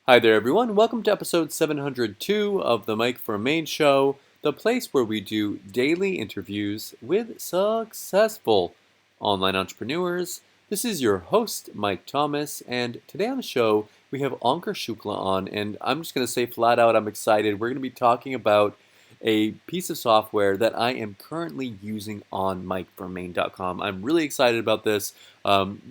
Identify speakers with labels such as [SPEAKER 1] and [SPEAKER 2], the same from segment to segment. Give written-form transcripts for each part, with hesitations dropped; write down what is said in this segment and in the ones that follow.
[SPEAKER 1] Hi there, everyone. Welcome to episode 702 of the Mike from Maine show, the place where we do daily interviews with successful online entrepreneurs. This is your host, Mike Thomas, and today on the show, we have Ankur Shukla on, and I'm just going to say flat out, I'm excited. We're going to be talking about a piece of software that I am currently using on MikeFromMaine.com. I'm really excited about this.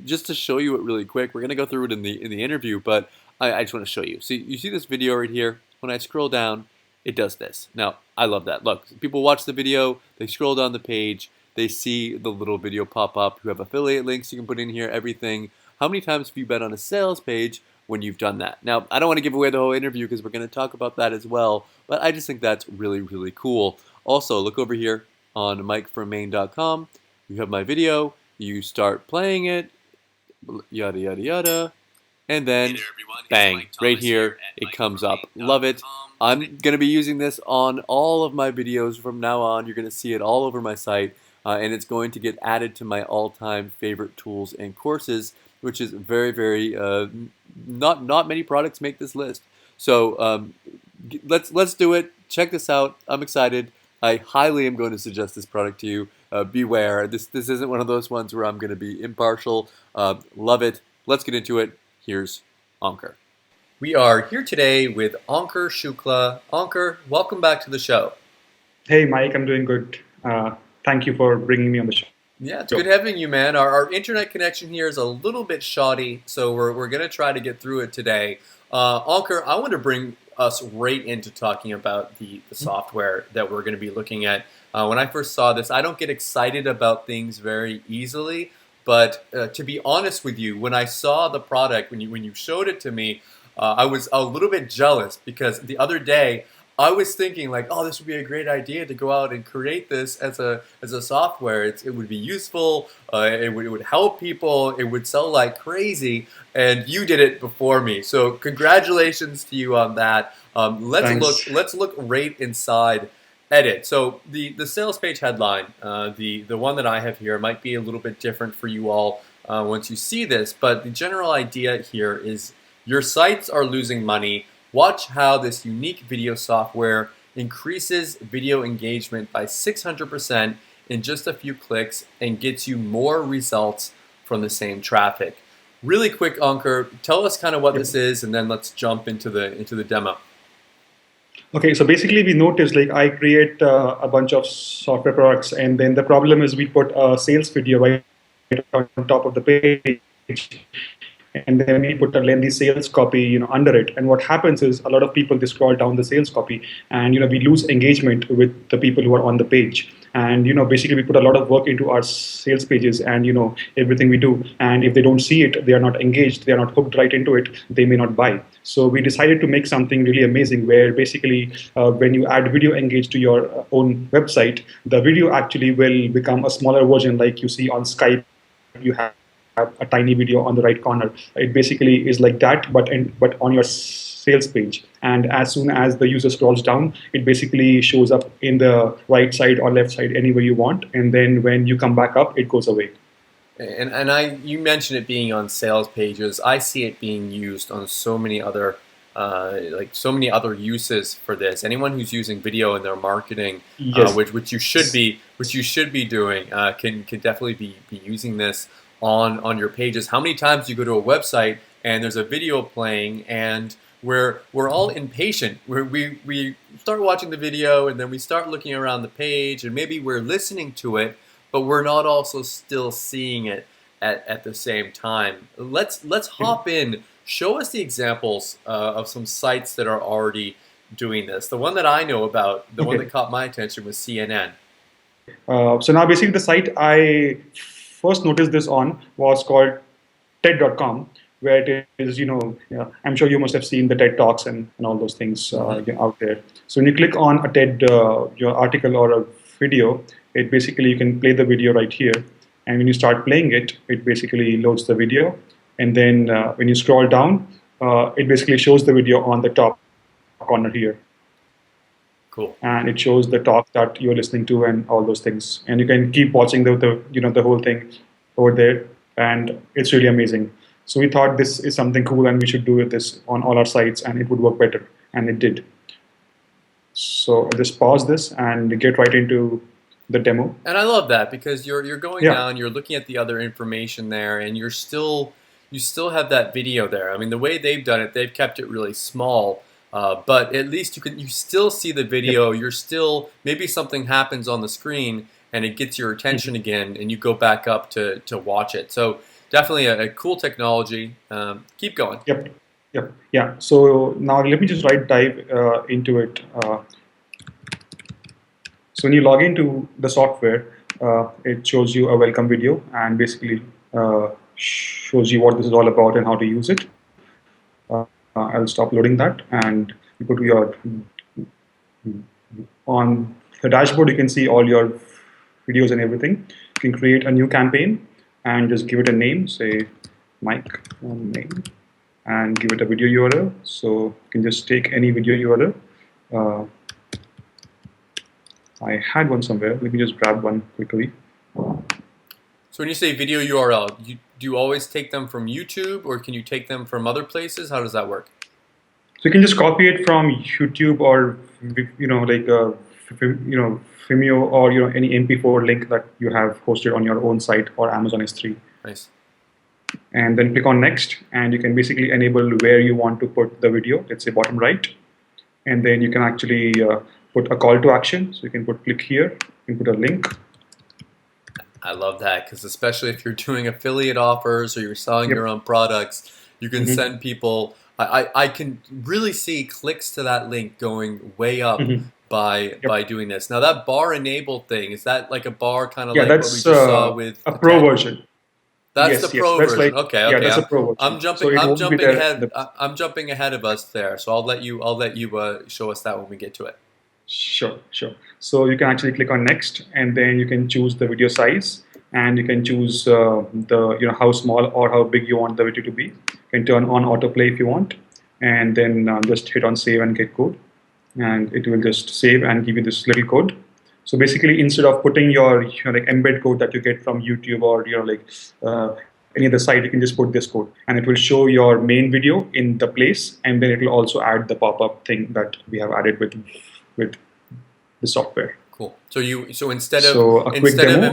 [SPEAKER 1] Just to show you it really quick, we're going to go through it in the interview, but I just want to show you. See, you see this video right here? When I scroll down, it does this. Now, I love that. Look, people watch the video, they scroll down the page, they see the little video pop up. You have affiliate links you can put in here, everything. How many times have you been on a sales page when you've done that? Now, I don't want to give away the whole interview because we're going to talk about that as well, but I just think that's really, really cool. Also, look over here on MikeFromMaine.com. You have my video, you start playing it, yada, yada, yada. And then, bang, right here, it comes up. Love it. I'm going to be using this on all of my videos from now on. You're going to see it all over my site, and it's going to get added to my all-time favorite tools and courses, which is very, very, not many products make this list. So let's do it. Check this out. I'm excited. I highly am going to suggest this product to you. Beware. This isn't one of those ones where I'm going to be impartial. Love it. Let's get into it. Here's Ankur. We are here today with Ankur Shukla. Ankur, welcome back to the show.
[SPEAKER 2] Hey, Mike, I'm doing good. Thank you for bringing me on the show.
[SPEAKER 1] Yeah, it's good having you, man. Our internet connection here is a little bit shoddy, so we're going to try to get through it today. Ankur, I want to bring us right into talking about the software that we're going to be looking at. When I first saw this, I don't get excited about things very easily. But to be honest with you, when I saw the product, when you showed it to me, I was a little bit jealous because the other day I was thinking like, oh, this would be a great idea to go out and create this as a software. It would be useful. It would help people. It would sell like crazy. And you did it before me. So congratulations to you on that. Let's look right inside. Edit. So the sales page headline, the one that I have here might be a little bit different for you all once you see this, but the general idea here is your sites are losing money. Watch how this unique video software increases video engagement by 600% in just a few clicks and gets you more results from the same traffic. Really quick, Ankur, tell us kind of what this is, and then let's jump into the demo.
[SPEAKER 2] Okay, so basically we noticed like I create a bunch of software products, and then the problem is we put a sales video right on top of the page, and then we put a lengthy sales copy, under it. And what happens is a lot of people, they scroll down the sales copy, and we lose engagement with the people who are on the page. And basically we put a lot of work into our sales pages and everything we do. And if they don't see it, they are not engaged, they are not hooked right into it, they may not buy. So we decided to make something really amazing where basically when you add video engage to your own website, the video actually will become a smaller version like you see on Skype. You have a tiny video on the right corner. It basically is like that, but on your sales page. And as soon as the user scrolls down, it basically shows up in the right side or left side, anywhere you want. And then when you come back up, it goes away.
[SPEAKER 1] And you mentioned it being on sales pages. I see it being used on so many other uses for this. Anyone who's using video in their marketing,
[SPEAKER 2] Yes.
[SPEAKER 1] which you should be doing, can definitely be using this on your pages. How many times do you go to a website and there's a video playing and we're all impatient. We start watching the video and then we start looking around the page and maybe we're listening to it, but we're not also still seeing it at the same time. Let's hop in. Show us the examples of some sites that are already doing this. The one that I know about, the one that caught my attention was CNN.
[SPEAKER 2] So now basically the site I first noticed this on was called TED.com, where it is, I'm sure you must have seen the TED Talks and all those things out there. So when you click on a TED your article or a video, it basically, you can play the video right here. And when you start playing it, it basically loads the video. And then when you scroll down, it basically shows the video on the top corner here.
[SPEAKER 1] Cool.
[SPEAKER 2] And it shows the talk that you're listening to and all those things. And you can keep watching the whole thing over there. And it's really amazing. So we thought this is something cool and we should do this on all our sites and it would work better. And it did. So I'll just pause this and get right into the demo.
[SPEAKER 1] And I love that because you're going
[SPEAKER 2] Yeah.
[SPEAKER 1] down, you're looking at the other information there, and you still have that video there. I mean, the way they've done it, they've kept it really small, but at least you still see the
[SPEAKER 2] Yep.
[SPEAKER 1] video. You're still maybe something happens on the screen and it gets your attention again, and you go back up to watch it. So definitely a cool technology. Keep going.
[SPEAKER 2] Yep. Yep. Yeah. So now let me just dive into it. So when you log into the software, it shows you a welcome video and basically shows you what this is all about and how to use it. I'll stop loading that and you go to your on the dashboard. You can see all your videos and everything. You can create a new campaign and just give it a name, say Mike from Maine, and give it a video URL. So you can just take any video URL. I had one somewhere. Let me just grab one quickly.
[SPEAKER 1] So when you say video URL, do you always take them from YouTube, or can you take them from other places? How does that work?
[SPEAKER 2] So you can just copy it from YouTube or like Vimeo or any MP4 link that you have hosted on your own site or Amazon S3.
[SPEAKER 1] Nice.
[SPEAKER 2] And then click on next, and you can basically enable where you want to put the video. Let's say bottom right, and then you can actually put a call to action. So you can put click here. You can put a link.
[SPEAKER 1] I love that because especially if you're doing affiliate offers or you're selling
[SPEAKER 2] Yep.
[SPEAKER 1] your own products, you can send people. I can really see clicks to that link going way up by doing this. Now that bar enabled thing, is that like a bar kind of
[SPEAKER 2] Yeah,
[SPEAKER 1] like what we
[SPEAKER 2] that's
[SPEAKER 1] just saw with
[SPEAKER 2] a pro version.
[SPEAKER 1] That's
[SPEAKER 2] Yes,
[SPEAKER 1] the
[SPEAKER 2] yes,
[SPEAKER 1] pro
[SPEAKER 2] that's
[SPEAKER 1] version.
[SPEAKER 2] like
[SPEAKER 1] Okay,
[SPEAKER 2] yeah,
[SPEAKER 1] okay.
[SPEAKER 2] that's a pro
[SPEAKER 1] I'm
[SPEAKER 2] version. So
[SPEAKER 1] jumping.
[SPEAKER 2] it
[SPEAKER 1] I'm
[SPEAKER 2] won't be
[SPEAKER 1] jumping
[SPEAKER 2] there.
[SPEAKER 1] ahead. I'm jumping ahead of us there. So I'll let you show us that when we get to it.
[SPEAKER 2] Sure, sure. So you can actually click on next, and then you can choose the video size, and you can choose the how small or how big you want the video to be. You can turn on autoplay if you want, and then just hit on save and get code, and it will just save and give you this little code. So basically, instead of putting your like embed code that you get from YouTube or any other site, you can just put this code, and it will show your main video in the place, and then it will also add the pop-up thing that we have added with the software.
[SPEAKER 1] Cool. So instead of
[SPEAKER 2] So a quick demo,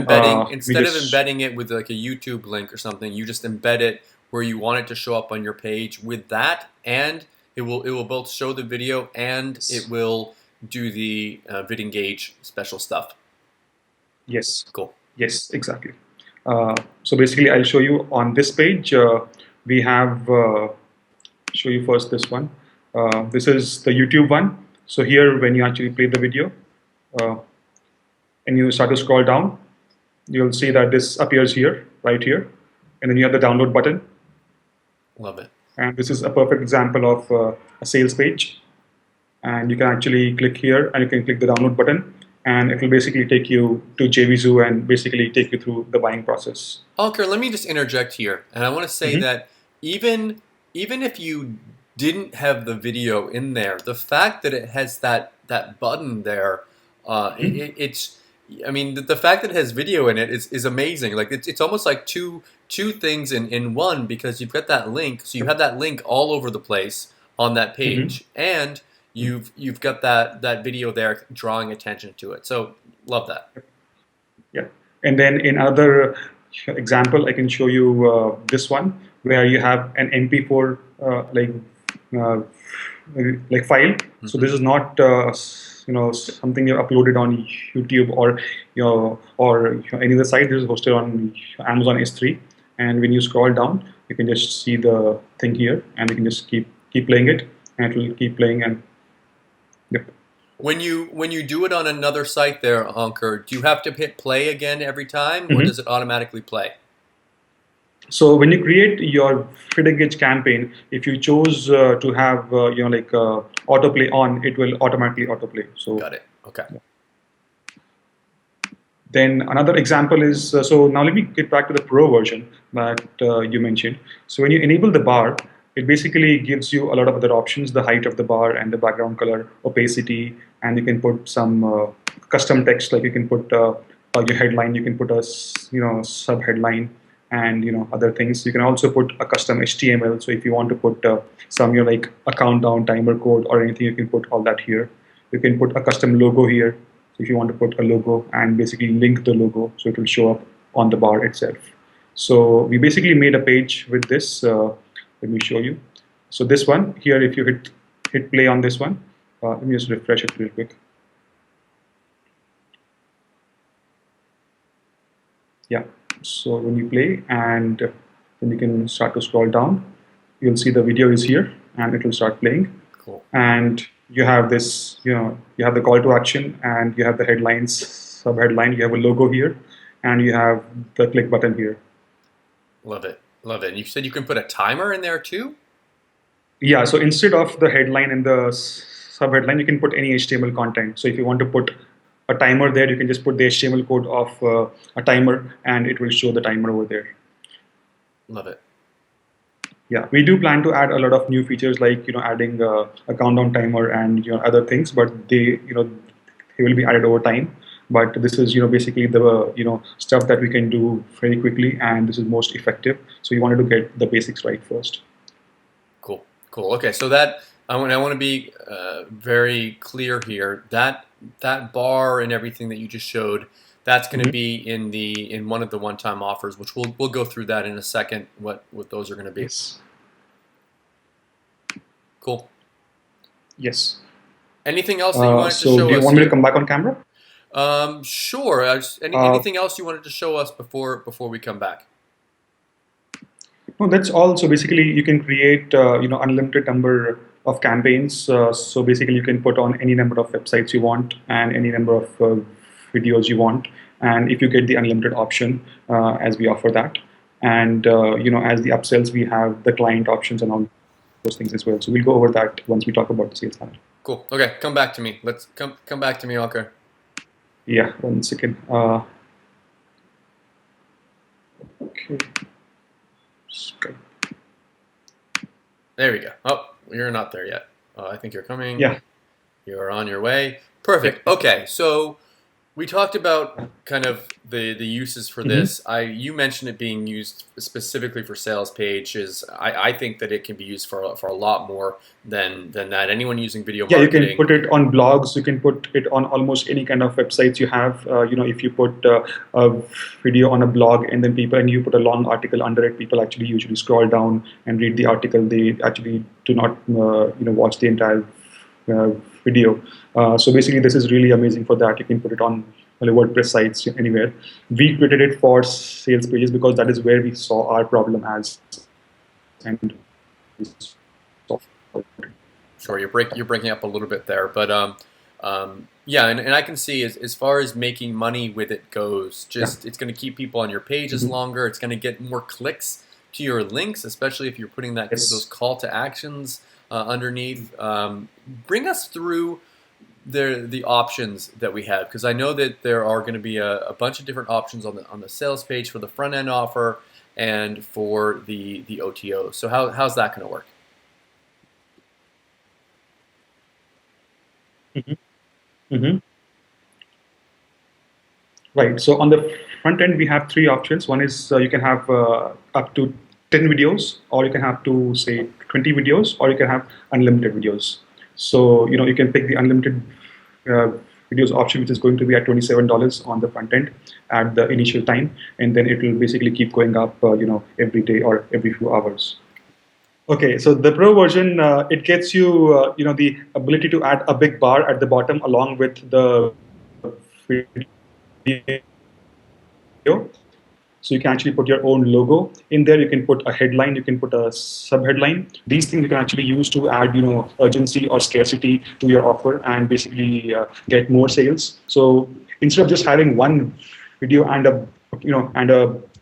[SPEAKER 1] embedding it with like a YouTube link or something, you just embed it where you want it to show up on your page with that, and it will both show the video and it will do the VidEngage special stuff.
[SPEAKER 2] Yes.
[SPEAKER 1] Cool.
[SPEAKER 2] Yes, exactly. So basically, I'll show you on this page. We have show you first this one. This is the YouTube one. So here, when you actually play the video, and you start to scroll down, you'll see that this appears here, right here, and then you have the download button.
[SPEAKER 1] Love it.
[SPEAKER 2] And this is a perfect example of a sales page. And you can actually click here, and you can click the download button, and it will basically take you to JVZoo and basically take you through the buying process.
[SPEAKER 1] Ankur, let me just interject here, and I want to say that even if you didn't have the video in there, the fact that it has that button there, it's. I mean, the fact that it has video in it is amazing. Like it's almost like two things in one, because you've got that link, so you have that link all over the place on that page, and you've got that video there drawing attention to it. So love that.
[SPEAKER 2] Yeah, and then in another example, I can show you this one where you have an MP4 like file. So this is not something you uploaded on YouTube or any other site. This is hosted on Amazon S3, and when you scroll down, you can just see the thing here, and you can just keep playing it, and it will keep playing. And yep.
[SPEAKER 1] When you do it on another site there, Ankur, do you have to hit play again every time, or does it automatically play?
[SPEAKER 2] So when you create your VidEngage campaign, if you chose to have autoplay on, it will automatically autoplay. So
[SPEAKER 1] got it. Okay.
[SPEAKER 2] Yeah. Then another example is so now let me get back to the pro version that you mentioned. So when you enable the bar, it basically gives you a lot of other options: the height of the bar and the background color, opacity, and you can put some custom text, like you can put your headline, you can put a sub headline, and other things. You can also put a custom HTML. So if you want to put some like a countdown timer code or anything, you can put all that here. You can put a custom logo here. So if you want to put a logo and basically link the logo, so it will show up on the bar itself. So we basically made a page with this. Let me show you. So this one here, if you hit play on this one, let me just refresh it real quick. Yeah. So when you play and then you can start to scroll down, you'll see the video is here and it will start playing.
[SPEAKER 1] Cool.
[SPEAKER 2] And you have this, you have the call to action and you have the headlines, sub-headline, you have a logo here, and you have the click button here.
[SPEAKER 1] Love it. Love it. And you said you can put a timer in there too?
[SPEAKER 2] Yeah, so instead of the headline and the sub-headline, you can put any HTML content. So if you want to put a timer there, you can just put the HTML code of a timer and it will show the timer over there.
[SPEAKER 1] Love it.
[SPEAKER 2] Yeah, we do plan to add a lot of new features like adding a countdown timer and other things, but they they will be added over time. But this is basically the stuff that we can do very quickly, and this is most effective. So you wanted to get the basics right first.
[SPEAKER 1] Cool. Cool. Okay, so that I want to be very clear here. That bar and everything that you just showed, that's going to be in one of the one-time offers, which we'll go through that in a second. What those are going to be.
[SPEAKER 2] Yes.
[SPEAKER 1] Cool.
[SPEAKER 2] Yes.
[SPEAKER 1] Anything else that you wanted to show us?
[SPEAKER 2] So do you want me to come back on camera?
[SPEAKER 1] Sure. Anything else you wanted to show us before we come back?
[SPEAKER 2] No, that's all. So basically, you can create unlimited number of campaigns. So basically, you can put on any number of websites you want and any number of videos you want. And if you get the unlimited option, as we offer that, and as the upsells, we have the client options and all those things as well. So we'll go over that once we talk about the sales funnel.
[SPEAKER 1] Cool. Okay, come back to me. Let's come back to me, Alker.
[SPEAKER 2] Yeah, 1 second. Okay. Skype.
[SPEAKER 1] There we go. Oh, you're not there yet. I think you're coming.
[SPEAKER 2] Yeah.
[SPEAKER 1] You're on your way. Perfect. Okay, so we talked about kind of the uses for this. You mentioned it being used specifically for sales pages. I think that it can be used for a lot more than that. Anyone using video marketing.
[SPEAKER 2] You can put it on blogs. You can put it on almost any kind of websites you have. If you put a video on a blog and then you put a long article under it, people actually usually scroll down and read the article. They actually do not watch the entire video. So basically, this is really amazing for that. You can put it on WordPress sites anywhere. We created it for sales pages because that is where we saw our problem as. And
[SPEAKER 1] sure, you're breaking up a little bit there, but yeah, and I can see as far as making money with it goes, it's going to keep people on your pages longer. It's going to get more clicks to your links, especially if you're putting those call to actions underneath. Bring us through the options that we have, because I know that there are going to be a bunch of different options on the sales page for the front end offer and for the OTO. So how's that going to work?
[SPEAKER 2] Right. So on the front end, we have 3 options. One is you can have up to 10 videos, or you can have to say 20 videos, or you can have unlimited videos. So you can pick the unlimited videos option, which is going to be at $27 on the front end at the initial time, and then it will basically keep going up every day or every few hours. Okay, so the pro version, it gets you the ability to add a big bar at the bottom along with the video. So you can actually put your own logo in there. You can put a headline. You can put a sub-headline. These things you can actually use to add, urgency or scarcity to your offer and basically get more sales. So instead of just having one video and a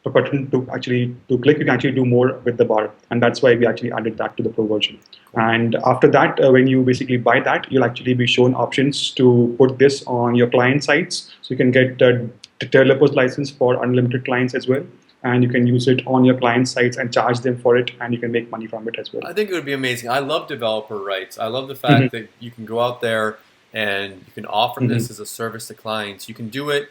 [SPEAKER 2] button to click, you can actually do more with the bar, and that's why we actually added that to the pro version. And after that, when you basically buy that, you'll actually be shown options to put this on your client sites, so you can get developer's license for unlimited clients as well, and you can use it on your client sites and charge them for it, and you can make money from it as well.
[SPEAKER 1] I think it would be amazing. I love developer rights. I love the fact that you can go out there and you can offer this as a service to clients. You can do it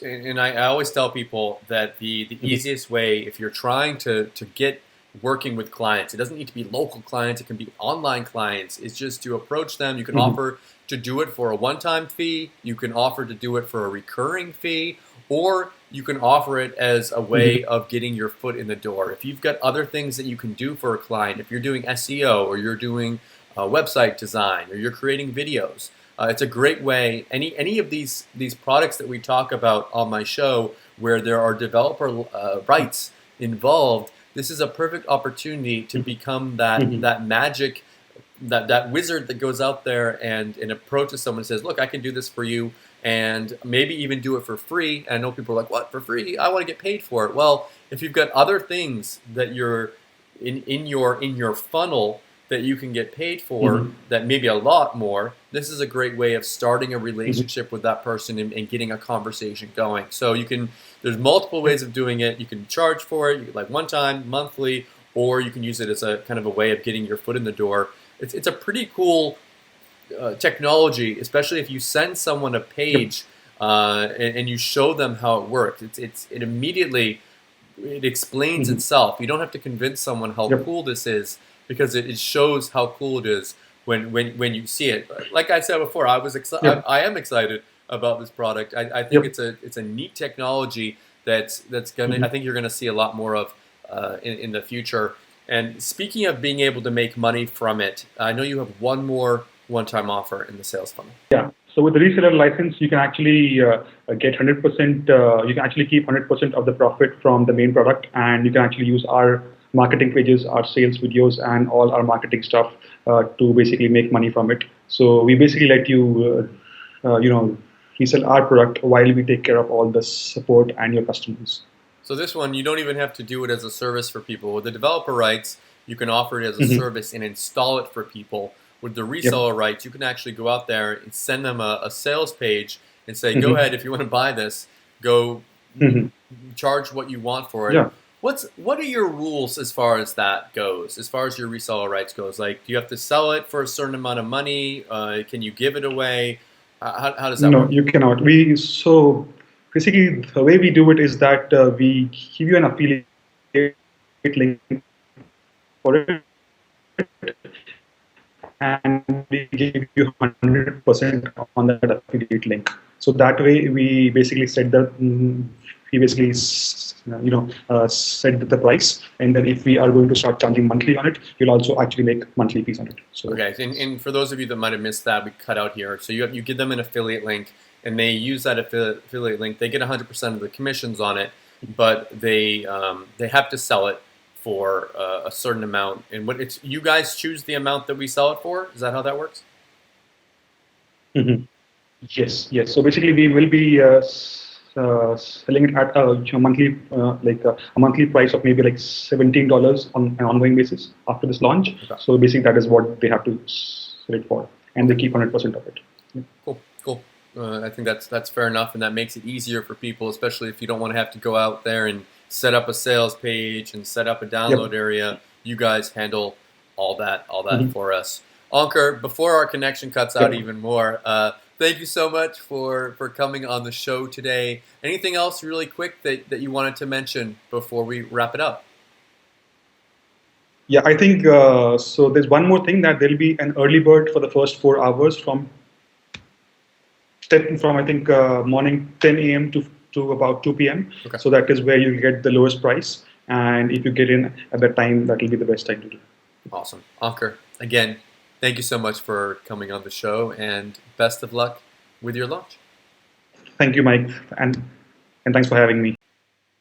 [SPEAKER 1] and I always tell people that the
[SPEAKER 2] Mhm.
[SPEAKER 1] easiest way, if you're trying to get working with clients, it doesn't need to be local clients, it can be online clients, is just to approach them. You can
[SPEAKER 2] Mhm.
[SPEAKER 1] offer to do it for a one-time fee, you can offer to do it for a recurring fee, or you can offer it as a
[SPEAKER 2] Mhm.
[SPEAKER 1] way of getting your foot in the door. If you've got other things that you can do for a client, if you're doing SEO or you're doing website design or you're creating videos, it's a great way. Any of these products that we talk about on my show, where there are developer rights involved, this is a perfect opportunity to become
[SPEAKER 2] Mhm.
[SPEAKER 1] that magic, that wizard that goes out there and approaches someone and says, "Look, I can do this for you." And maybe even do it for free. And I know people are like, "What, for free? I want to get paid for it." Well, if you've got other things that you're in your funnel that you can get paid for,
[SPEAKER 2] Mhm.
[SPEAKER 1] that maybe a lot more, this is a great way of starting a
[SPEAKER 2] Mhm.
[SPEAKER 1] relationship with that person and getting a conversation going. So you can, there's multiple
[SPEAKER 2] Yep.
[SPEAKER 1] ways of doing it. You can charge for it, you can, like one time, monthly, or you can use it as a kind of a way of getting your foot in the door. It's a pretty cool technology, especially if you send someone a
[SPEAKER 2] Yep.
[SPEAKER 1] page and you show them how it works. It immediately, it explains
[SPEAKER 2] Mhm.
[SPEAKER 1] itself. You don't have to convince someone how
[SPEAKER 2] Yep.
[SPEAKER 1] cool this is, because it shows how cool it is when you see it. Like I said before,
[SPEAKER 2] Yep.
[SPEAKER 1] I am excited about this product. I think
[SPEAKER 2] Yep.
[SPEAKER 1] it's a neat technology that's gonna, I
[SPEAKER 2] Mhm.
[SPEAKER 1] think you're gonna see a lot more of in the future. And speaking of being able to make money from it, I know you have one more one-time offer in the sales funnel.
[SPEAKER 2] Yeah. So with the reseller license, you can actually get 100%. You can actually keep 100% of the profit from the main product, and you can actually use our marketing pages, our sales videos, and all our marketing stuff to basically make money from it. So we basically let you, resell our product while we take care of all the support and your customers.
[SPEAKER 1] So this one, you don't even have to do it as a service for people. With the developer rights, you can offer it as a
[SPEAKER 2] Hmm.
[SPEAKER 1] service and install it for people. With the
[SPEAKER 2] Yep.
[SPEAKER 1] reseller rights, you can actually go out there and send them a sales page and say, "Go
[SPEAKER 2] Hmm.
[SPEAKER 1] ahead, if you want to buy this, go
[SPEAKER 2] Hmm.
[SPEAKER 1] charge what you want for it."
[SPEAKER 2] Yeah.
[SPEAKER 1] What are your rules as far as that goes? As far as your reseller rights goes, like, do you have to sell it for a certain amount of money? Can you give it away? How does that
[SPEAKER 2] No,
[SPEAKER 1] work?
[SPEAKER 2] you cannot. We so basically the way we do it is that we give you an affiliate link for it, and we give you 100% on that affiliate link. So that way, we basically set the we basically set the price, and then if we are going to start charging monthly on it, you'll also actually make monthly fees on it. So
[SPEAKER 1] Okay, and for those of you that might have missed that, we cut out here. So you give them an affiliate link, and they use that affiliate link. They get 100% of the commissions on it, but they have to sell it for a certain amount. And what it's, you guys choose the amount that we sell it for. Is that how that works?
[SPEAKER 2] mhm. Yes, yes. So basically, we will be selling it at a monthly, a monthly price of maybe like $17 on an ongoing basis after this launch.
[SPEAKER 1] Okay.
[SPEAKER 2] So basically, that is what they have to sell it for, and they
[SPEAKER 1] Okay.
[SPEAKER 2] keep 100% of it. Yeah.
[SPEAKER 1] Cool. Cool. I think that's fair enough, and that makes it easier for people, especially if you don't want to have to go out there and set up a sales page and set up a download
[SPEAKER 2] Yep.
[SPEAKER 1] area. You guys handle all that
[SPEAKER 2] Hmm.
[SPEAKER 1] for us. Ankur, before our connection cuts out
[SPEAKER 2] Yep.
[SPEAKER 1] even more, thank you so much for coming on the show today. Anything else really quick that you wanted to mention before we wrap it up?
[SPEAKER 2] Yeah, I think so. There's one more thing that there'll be an early bird for the first 4 hours from I think morning 10 a.m. to about 2 p.m.
[SPEAKER 1] Okay.
[SPEAKER 2] So that is where you get the lowest price, and if you get in at that time, that will be the best time to do.
[SPEAKER 1] Awesome. Ankur, again, thank you so much for coming on the show, and best of luck with your launch.
[SPEAKER 2] Thank you, Mike, and thanks for having me.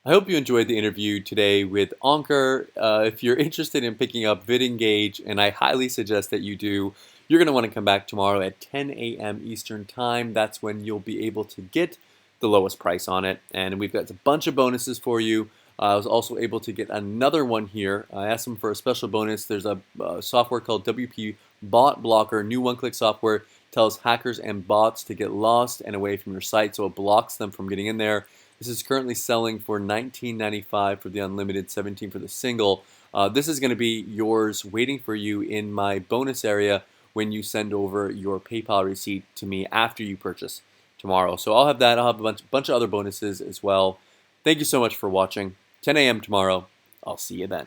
[SPEAKER 1] I hope you enjoyed the interview today with Ankur. If you're interested in picking up VidEngage, and I highly suggest that you do, you're going to want to come back tomorrow at 10 a.m. Eastern Time. That's when you'll be able to get the lowest price on it. And we've got a bunch of bonuses for you. I was also able to get another one here. I asked them for a special bonus. There's a software called WP Bot Blocker, new one-click software, tells hackers and bots to get lost and away from your site, so it blocks them from getting in there. This is currently selling for $19.95 for the unlimited, $17 for the single. This is going to be yours, waiting for you in my bonus area when you send over your PayPal receipt to me after you purchase. tomorrow. So I'll have that. I'll have a bunch of other bonuses as well. Thank you so much for watching. 10 a.m. tomorrow. I'll see you then.